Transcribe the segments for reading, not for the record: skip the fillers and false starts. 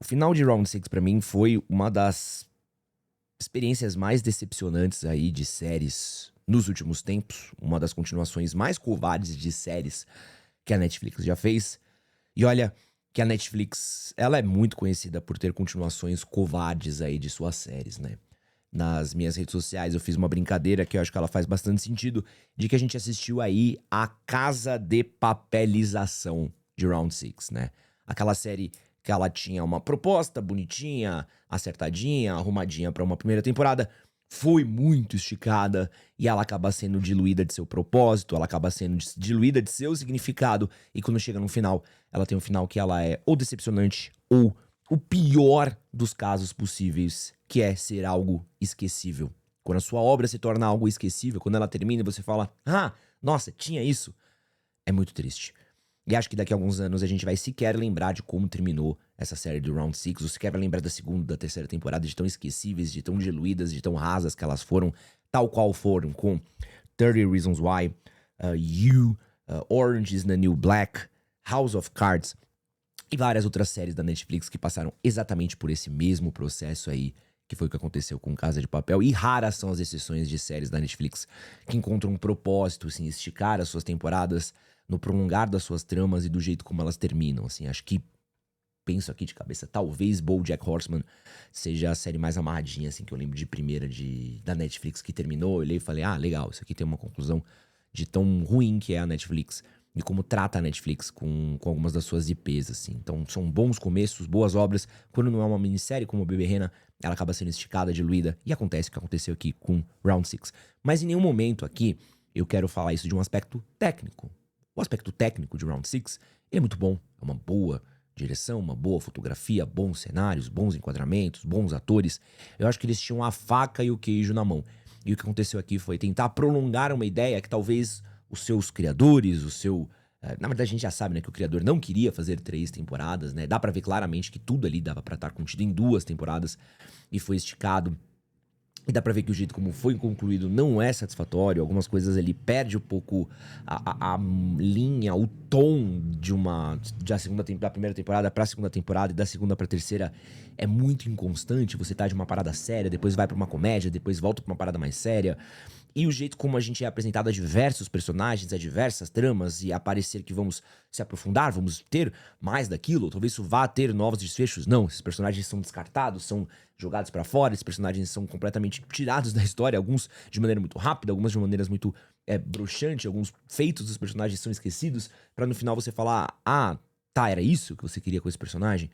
O final de Round Six pra mim foi uma das experiências mais decepcionantes aí de séries nos últimos tempos, uma das continuações mais covardes de séries que a Netflix já fez. E olha que a Netflix, ela é muito conhecida por ter continuações covardes aí de suas séries, né? Nas minhas redes sociais eu fiz uma brincadeira que eu acho que ela faz bastante sentido, de que a gente assistiu aí a Casa de Papelização de Round Six, né? Aquela série que ela tinha uma proposta bonitinha, acertadinha, arrumadinha pra uma primeira temporada, foi muito esticada e ela acaba sendo diluída de seu propósito, ela acaba sendo diluída de seu significado e quando chega no final, ela tem um final que ela é ou decepcionante ou o pior dos casos possíveis, que é ser algo esquecível. Quando a sua obra se torna algo esquecível, quando ela termina e você fala, ah, nossa, tinha isso, é muito triste. E acho que daqui a alguns anos a gente vai sequer lembrar de como terminou essa série do Round Six, ou sequer vai lembrar da segunda, da terceira temporada, de tão esquecíveis, de tão diluídas, de tão rasas que elas foram, tal qual foram com 30 Reasons Why, You, Orange is the New Black, House of Cards e várias outras séries da Netflix que passaram exatamente por esse mesmo processo aí, que foi o que aconteceu com Casa de Papel. E raras são as exceções de séries da Netflix que encontram um propósito, assim, esticar as suas temporadas no prolongar das suas tramas e do jeito como elas terminam, assim. Acho que, penso aqui de cabeça, talvez BoJack Horseman seja a série mais amarradinha, assim, que eu lembro de primeira da Netflix que terminou. Eu olhei e falei, ah, legal, isso aqui tem uma conclusão de tão ruim que é a Netflix e como trata a Netflix com algumas das suas IPs, assim. Então, são bons começos, boas obras. Quando não é uma minissérie como Bebê Rena, ela acaba sendo esticada, diluída, e acontece o que aconteceu aqui com Round Six. Mas em nenhum momento aqui eu quero falar isso de um aspecto técnico. O aspecto técnico de Round Six é muito bom, é uma boa direção, uma boa fotografia, bons cenários, bons enquadramentos, bons atores. Eu acho que eles tinham a faca e o queijo na mão. E o que aconteceu aqui foi tentar prolongar uma ideia que talvez os seus criadores, na verdade, a gente já sabe, né, que o criador não queria fazer 3 temporadas, né? Dá pra ver claramente que tudo ali dava pra estar contido em 2 temporadas e foi esticado. E dá pra ver que o jeito como foi concluído não é satisfatório. Algumas coisas ele perde um pouco a linha, o tom da primeira temporada pra segunda temporada e da segunda pra terceira é muito inconstante. Você tá de uma parada séria, depois vai pra uma comédia, depois volta pra uma parada mais séria. E o jeito como a gente é apresentado a diversos personagens, a diversas tramas, e a parecer que vamos se aprofundar, vamos ter mais daquilo, ou talvez isso vá ter novos desfechos. Não, esses personagens são descartados, são jogados pra fora, esses personagens são completamente tirados da história, alguns de maneira muito rápida, algumas de maneiras muito bruxante, alguns feitos dos personagens são esquecidos, pra no final você falar, ah, tá, era isso que você queria com esse personagem?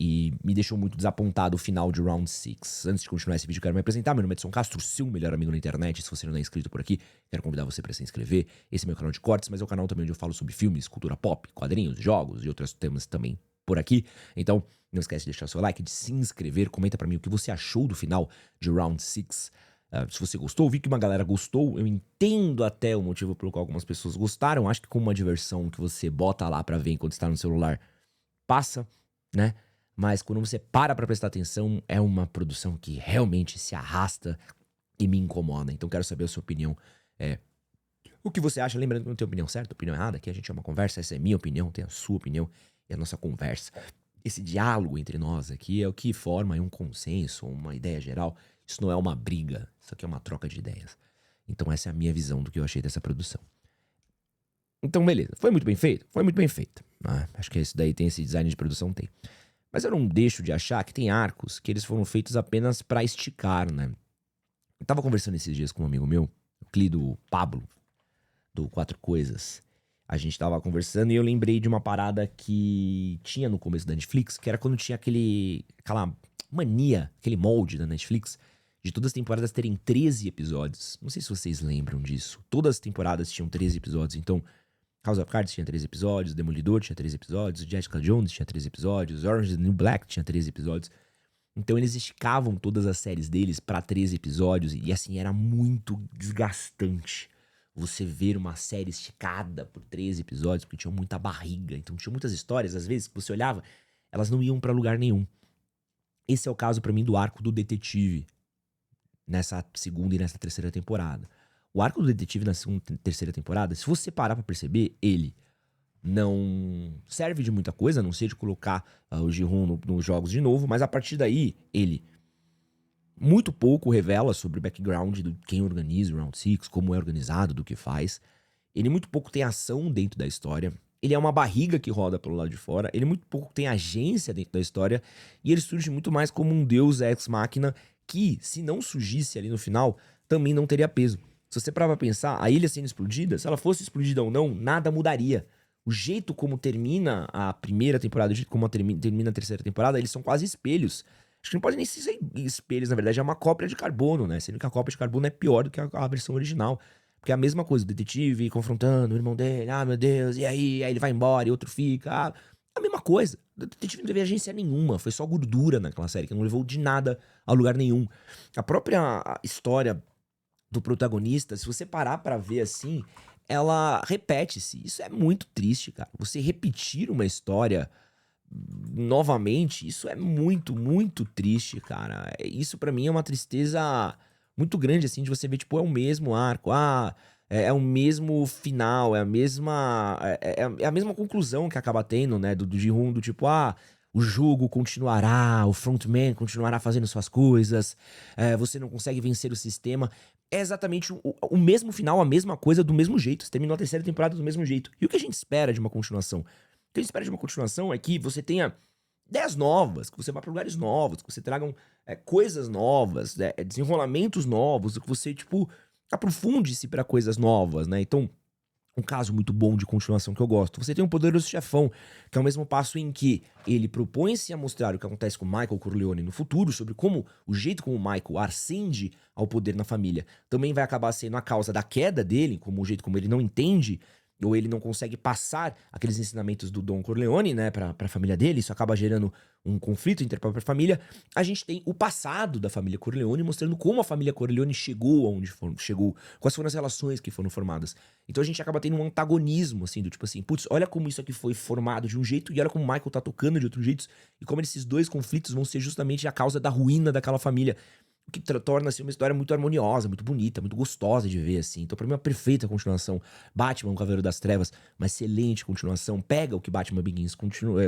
E me deixou muito desapontado o final de Round Six. Antes de continuar esse vídeo, quero me apresentar. Meu nome é Edson Castro, seu melhor amigo na internet. Se você não é inscrito por aqui, quero convidar você para se inscrever. Esse é meu canal de cortes, mas é o canal também onde eu falo sobre filmes, cultura pop, quadrinhos, jogos e outros temas também por aqui. Então, não esquece de deixar seu like, de se inscrever. Comenta para mim o que você achou do final de Round Six. Se você gostou, vi que uma galera gostou. Eu entendo até o motivo pelo qual algumas pessoas gostaram. Acho que como uma diversão que você bota lá pra ver enquanto está no celular, passa, né? Mas quando você para pra prestar atenção, é uma produção que realmente se arrasta e me incomoda. Então quero saber a sua opinião. O que você acha? Lembrando que não tem opinião certa, opinião errada. Aqui a gente é uma conversa, essa é a minha opinião, tem a sua opinião e a nossa conversa. Esse diálogo entre nós aqui é o que forma um consenso, uma ideia geral. Isso não é uma briga, isso aqui é uma troca de ideias. Então essa é a minha visão do que eu achei dessa produção. Então beleza, foi muito bem feito? Foi muito bem feito. Acho que esse daí tem esse design de produção, tem. Mas eu não deixo de achar que tem arcos que eles foram feitos apenas pra esticar, né? Eu tava conversando esses dias com um amigo meu, o Clido Pablo, do Quatro Coisas. A gente tava conversando e eu lembrei de uma parada que tinha no começo da Netflix, que era quando tinha aquela mania, aquele molde da Netflix, de todas as temporadas terem 13 episódios. Não sei se vocês lembram disso. Todas as temporadas tinham 13 episódios, então House of Cards tinha 13 episódios, Demolidor tinha 13 episódios, Jessica Jones tinha 13 episódios, Orange is the New Black tinha 13 episódios. Então eles esticavam todas as séries deles pra 13 episódios e assim era muito desgastante você ver uma série esticada por 13 episódios, porque tinha muita barriga, então tinha muitas histórias, às vezes, que você olhava, elas não iam pra lugar nenhum. Esse é o caso pra mim do arco do detetive nessa segunda e nessa terceira temporada. O arco do detetive na segunda e terceira temporada, se você parar pra perceber, ele não serve de muita coisa, a não ser de colocar o Ji-hoon nos jogos de novo, mas a partir daí, ele muito pouco revela sobre o background de quem organiza o Round Six, como é organizado, do que faz. Ele muito pouco tem ação dentro da história. Ele é uma barriga que roda pelo lado de fora. Ele muito pouco tem agência dentro da história. E ele surge muito mais como um deus ex-máquina que, se não surgisse ali no final, também não teria peso. Se você parar pra pensar, a ilha sendo explodida, se ela fosse explodida ou não, nada mudaria. O jeito como termina a primeira temporada, o jeito como termina a terceira temporada, eles são quase espelhos. Acho que não pode nem ser espelhos, na verdade, é uma cópia de carbono, né? Sendo que a cópia de carbono é pior do que a versão original. Porque é a mesma coisa, o detetive confrontando o irmão dele, meu Deus, e aí? Aí ele vai embora e outro fica. A mesma coisa. O detetive não teve agência nenhuma, foi só gordura naquela série, que não levou de nada a lugar nenhum. A própria história do protagonista, se você parar pra ver assim, ela repete-se. Isso é muito triste, cara. Você repetir uma história novamente, isso é muito, muito triste, cara. Isso pra mim é uma tristeza muito grande, assim, de você ver, tipo, é o mesmo arco, é o mesmo final, é a mesma, é a mesma conclusão que acaba tendo, né, do Ji-hoon, do tipo, o jogo continuará, o frontman continuará fazendo suas coisas, você não consegue vencer o sistema. É exatamente o mesmo final, a mesma coisa, do mesmo jeito. Você terminou a terceira temporada do mesmo jeito. E o que a gente espera de uma continuação? O que a gente espera de uma continuação é que você tenha ideias novas, que você vá para lugares novos, que você tragam coisas novas, desenrolamentos novos, que você, tipo, aprofunde-se para coisas novas, né? Então, um caso muito bom de continuação que eu gosto. Você tem um Poderoso Chefão, que é o mesmo passo em que ele propõe-se a mostrar o que acontece com Michael Corleone no futuro, sobre como o jeito como o Michael ascende ao poder na família também vai acabar sendo a causa da queda dele, como o jeito como ele não entende ou ele não consegue passar aqueles ensinamentos do Don Corleone, né, pra família dele, isso acaba gerando um conflito entre a própria família. A gente tem o passado da família Corleone, mostrando como a família Corleone chegou aonde chegou, quais foram as relações que foram formadas. Então a gente acaba tendo um antagonismo, assim, do tipo assim, putz, olha como isso aqui foi formado de um jeito e olha como o Michael tá tocando de outro jeito, e como esses dois conflitos vão ser justamente a causa da ruína daquela família. O que torna assim, uma história muito harmoniosa, muito bonita, muito gostosa de ver, assim. Então, pra mim, é uma perfeita continuação. Batman, o Cavaleiro das Trevas, uma excelente continuação. Pega o que Batman Begins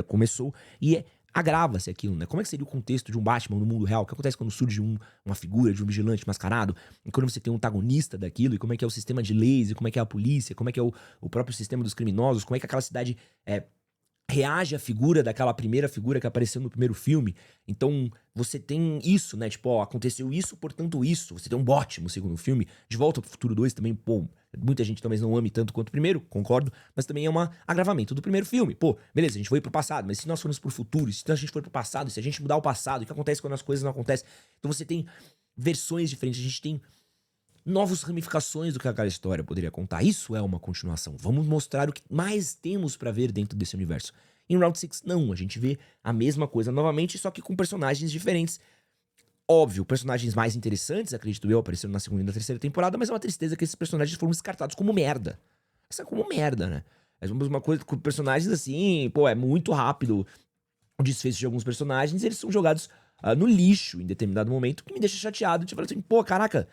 começou e agrava-se aquilo, né? Como é que seria o contexto de um Batman no mundo real? O que acontece quando surge uma figura de um vigilante mascarado? E quando você tem um antagonista daquilo? E como é que é o sistema de leis? E como é que é a polícia? Como é que é o próprio sistema dos criminosos? Como é que aquela cidade reage à figura daquela primeira figura que apareceu no primeiro filme? Então, você tem isso, né? Tipo, aconteceu isso, portanto isso. Você tem um ótimo segundo filme. De Volta pro Futuro 2 também, pô, muita gente talvez não ame tanto quanto o primeiro, concordo, mas também é um agravamento do primeiro filme. Pô, beleza, a gente foi pro passado, mas se nós formos pro futuro, se a gente for pro passado, se a gente mudar o passado, o que acontece quando as coisas não acontecem? Então você tem versões diferentes, a gente tem novas ramificações do que aquela história poderia contar. Isso é uma continuação. Vamos mostrar o que mais temos pra ver dentro desse universo. Em Round 6, não. A gente vê a mesma coisa novamente, só que com personagens diferentes. Óbvio, personagens mais interessantes, acredito eu, apareceram na segunda e na terceira temporada, mas é uma tristeza que esses personagens foram descartados como merda. Essa é como merda, né? É uma coisa com personagens assim, pô, é muito rápido o desfecho de alguns personagens, eles são jogados no lixo em determinado momento, o que me deixa chateado. Tipo assim, pô, caraca,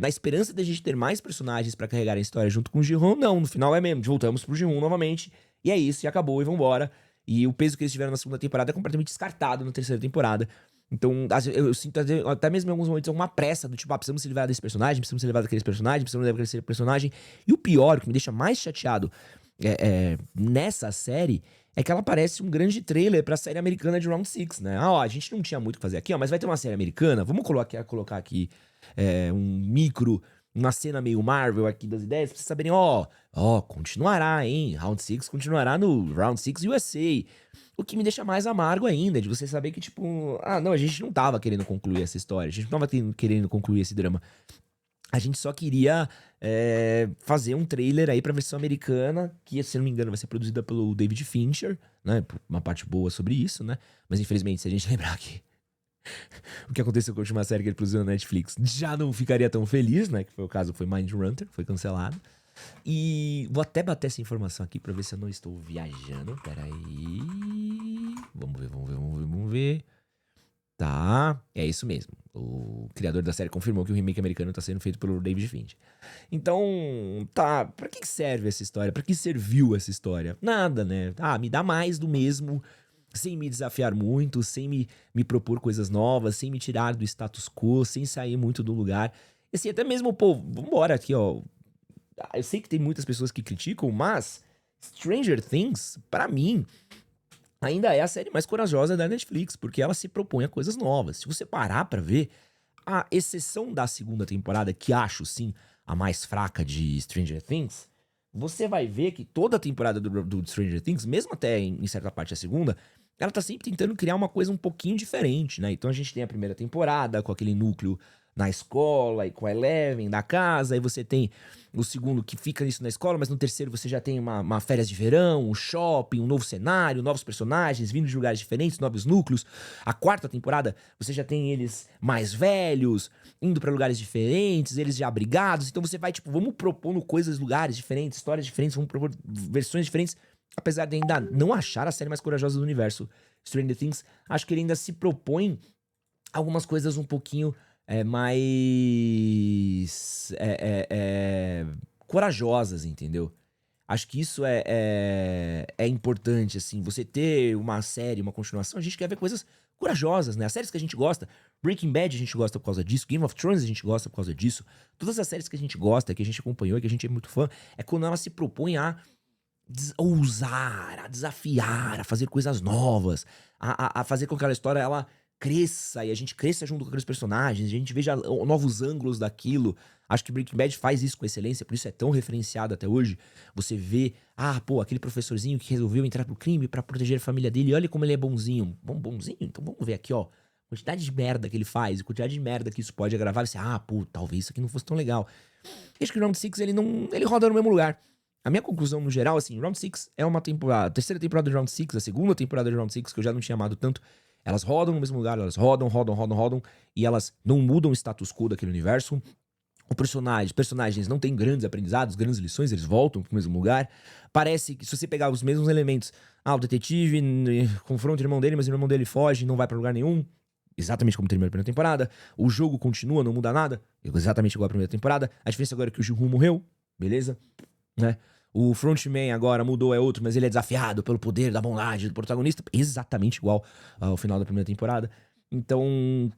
na esperança de a gente ter mais personagens pra carregar a história junto com o Ji-hoon, não, no final é mesmo, voltamos pro Ji-hoon novamente, e é isso, e acabou, e vambora. E o peso que eles tiveram na segunda temporada é completamente descartado na terceira temporada. Então, eu sinto até mesmo em alguns momentos uma pressa do tipo, precisamos se livrar desse personagem, precisamos se livrar daquele personagem, precisamos se livrar daquele personagem. E o pior, o que me deixa mais chateado nessa série, é que ela parece um grande trailer pra série americana de Round 6, né? A gente não tinha muito o que fazer aqui, mas vai ter uma série americana, vamos colocar aqui uma cena meio Marvel aqui das ideias, pra vocês saberem, continuará, hein? Round 6 continuará no Round 6 USA. O que me deixa mais amargo ainda, de você saber que, tipo, não, a gente não tava querendo concluir essa história, a gente não tava querendo concluir esse drama. A gente só queria fazer um trailer aí pra versão americana, que, se não me engano, vai ser produzida pelo David Fincher, né? Uma parte boa sobre isso, né? Mas, infelizmente, se a gente lembrar que o que aconteceu com a última série que ele produziu na Netflix, já não ficaria tão feliz, né? Que foi o caso, foi Mindhunter, foi cancelado. E vou até bater essa informação aqui pra ver se eu não estou viajando. Peraí. Vamos ver. Tá, é isso mesmo. O criador da série confirmou que o remake americano tá sendo feito pelo David Fincher. Então, tá, pra que serve essa história? Pra que serviu essa história? Nada, né? Ah, me dá mais do mesmo, sem me desafiar muito, sem me propor coisas novas, sem me tirar do status quo, sem sair muito do lugar. E assim, até mesmo, pô, vambora aqui, ó. Eu sei que tem muitas pessoas que criticam, mas Stranger Things, pra mim, ainda é a série mais corajosa da Netflix, porque ela se propõe a coisas novas. Se você parar pra ver, a exceção da segunda temporada, que acho sim a mais fraca de Stranger Things, você vai ver que toda a temporada do Stranger Things, mesmo até em certa parte a segunda, ela tá sempre tentando criar uma coisa um pouquinho diferente, né? Então a gente tem a primeira temporada com aquele núcleo na escola e com a Eleven da casa, aí você tem o segundo que fica isso na escola, mas no terceiro você já tem uma férias de verão, um shopping, um novo cenário, novos personagens vindo de lugares diferentes, novos núcleos. A quarta temporada você já tem eles mais velhos, indo pra lugares diferentes, eles já abrigados. Então você vai, tipo, vamos propondo coisas, lugares diferentes, histórias diferentes, vamos propor versões diferentes. Apesar de ainda não achar a série mais corajosa do universo, Stranger Things, acho que ele ainda se propõe algumas coisas um pouquinho mais corajosas, entendeu? Acho que isso é importante, assim, você ter uma série, uma continuação, a gente quer ver coisas corajosas, né? As séries que a gente gosta, Breaking Bad a gente gosta por causa disso, Game of Thrones a gente gosta por causa disso, todas as séries que a gente gosta, que a gente acompanhou, que a gente é muito fã, é quando ela se propõe a ousar, a desafiar, a fazer coisas novas, a fazer com que aquela história ela cresça e a gente cresça junto com aqueles personagens, a gente veja novos ângulos daquilo. Acho que Breaking Bad faz isso com excelência, por isso é tão referenciado até hoje. Você vê, pô, aquele professorzinho que resolveu entrar pro crime pra proteger a família dele, olha como ele é bonzinho. Bonzinho? Então vamos ver aqui, ó. Quantidade de merda que ele faz, quantidade de merda que isso pode agravar. Você, pô, talvez isso aqui não fosse tão legal. E acho que o Round 6, ele roda no mesmo lugar. A minha conclusão, no geral, assim, Round 6 é uma temporada, a terceira temporada de Round 6, a segunda temporada de Round 6, que eu já não tinha amado tanto, elas rodam no mesmo lugar, elas rodam, e elas não mudam o status quo daquele universo. Os personagens não têm grandes aprendizados, grandes lições, eles voltam pro mesmo lugar. Parece que se você pegar os mesmos elementos, o detetive confronta o irmão dele, mas o irmão dele foge, não vai pra lugar nenhum. Exatamente como terminou a primeira temporada. O jogo continua, não muda nada. Exatamente igual a primeira temporada. A diferença agora é que o Ji-Hoon morreu, beleza? Né? O frontman agora mudou, é outro, mas ele é desafiado pelo poder da bondade do protagonista, exatamente igual ao final da primeira temporada. Então,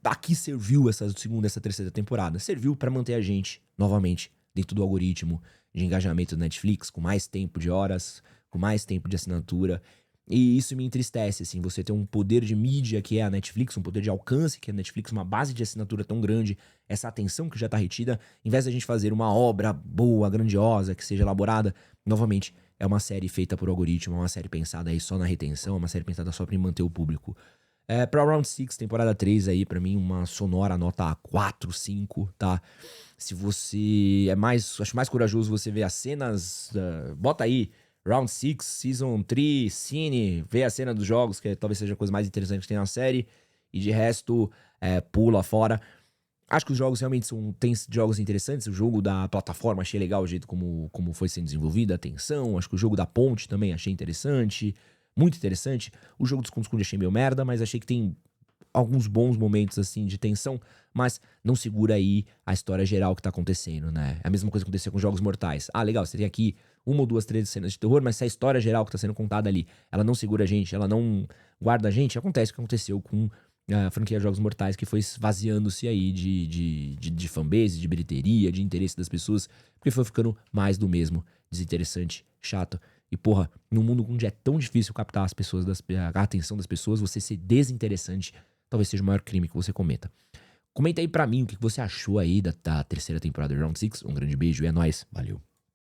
aqui serviu essa segunda e essa terceira temporada. Serviu pra manter a gente, novamente, dentro do algoritmo de engajamento do Netflix, com mais tempo de horas, com mais tempo de assinatura. E isso me entristece, assim, você ter um poder de mídia que é a Netflix, um poder de alcance que é a Netflix, uma base de assinatura tão grande, essa atenção que já tá retida, em vez da gente fazer uma obra boa, grandiosa, que seja elaborada, novamente, é uma série feita por algoritmo, é uma série pensada aí só na retenção, é uma série pensada só pra manter o público. Pra Round 6, temporada 3 aí, pra mim, uma sonora nota 4, 5, tá? Se você acho mais corajoso você ver as cenas, bota aí, Round 6, Season 3, Cine, vê a cena dos jogos, que talvez seja a coisa mais interessante que tem na série, e de resto, pula fora. Acho que os jogos realmente tem jogos interessantes, o jogo da plataforma achei legal o jeito como foi sendo desenvolvido, a tensão, acho que o jogo da ponte também achei interessante, muito interessante. O jogo dos esconde-esconde achei meio merda, mas achei que tem alguns bons momentos, assim, de tensão, mas não segura aí a história geral que tá acontecendo, né? É a mesma coisa que aconteceu com Jogos Mortais. Legal, você tem aqui uma ou duas, três cenas de terror, mas se a história geral que tá sendo contada ali, ela não segura a gente, ela não guarda a gente, acontece o que aconteceu com a franquia Jogos Mortais, que foi esvaziando-se aí de fanbase, de bilheteria, de interesse das pessoas, porque foi ficando mais do mesmo, desinteressante, chato. E porra, num mundo onde é tão difícil captar as pessoas, a atenção das pessoas, você ser desinteressante talvez seja o maior crime que você cometa. Comenta aí pra mim o que você achou aí da terceira temporada de Round 6. Um grande beijo e é nóis. Valeu.